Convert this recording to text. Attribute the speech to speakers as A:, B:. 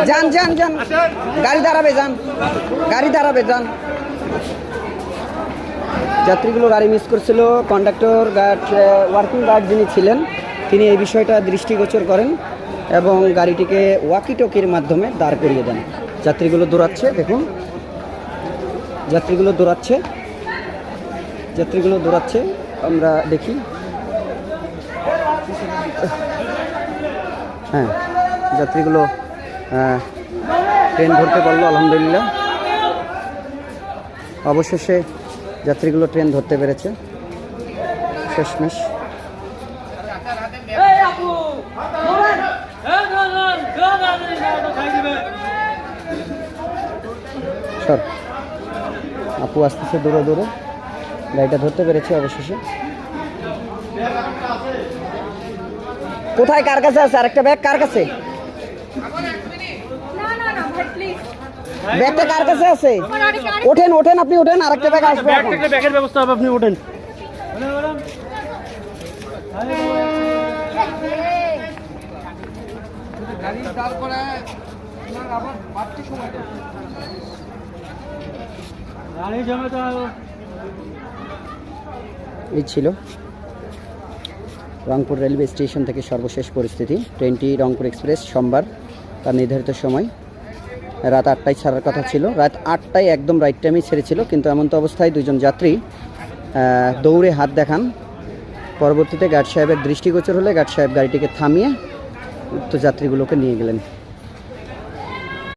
A: যান যান যান, গাড়ি দাঁড়াবে, যান গাড়ি দাঁড়াবে, যান। যাত্রীগুলো গাড়ি মিস করছিল। কন্ডাক্টর গার্ড, ওয়ার্কিং গার্ড যিনি ছিলেন তিনি এই বিষয়টা দৃষ্টিগোচর করেন এবং গাড়িটিকে ওয়াকিটকির মাধ্যমে দাঁড় করিয়ে দেন। যাত্রীগুলো দৌড়াচ্ছে, দেখুন যাত্রীগুলো দৌড়াচ্ছে, যাত্রীগুলো দৌড়াচ্ছে, আমরা দেখি। হ্যাঁ, যাত্রীগুলো ট্রেন ধরতে পারলো আলহামদুলিল্লাহ। অবশেষে যাত্রীগুলো ট্রেন ধরতে পেরেছে শেষমেশ। সর, আপু আসতেছে দৌড়ে দৌড়ে, গাড়িটা ধরতে পেরেছে অবশেষে। কোথায়, কার কাছে আছে আরেকটা ব্যাগ? কার কাছে ব্যাগটা, কার কাছে আছে? ওঠেন ওঠেন, আপনি ওঠেন, আরেকটা ব্যাগ আসবে,
B: ব্যাগের ব্যবস্থা হবে, আপনি ওঠেন।
A: এই ছিল রংপুর রেলওয়ে স্টেশন থেকে সর্বশেষ পরিস্থিতি। ট্রেনটি রংপুর এক্সপ্রেস সোমবার তার নির্ধারিত সময় রাত 8টায় ছাড়ার কথা ছিল। রাত 8টায় একদম রাইট টাইমেই ছেড়েছিল, কিন্তু এমন তো অবস্থায় দুজন যাত্রী দৌড়ে হাত দেখান। পরবর্তীতে গার্ড সাহেবের দৃষ্টিগোচর হলে গার্ড সাহেব গাড়িটিকে থামিয়ে উক্ত যাত্রীগুলোকে নিয়ে গেলেন।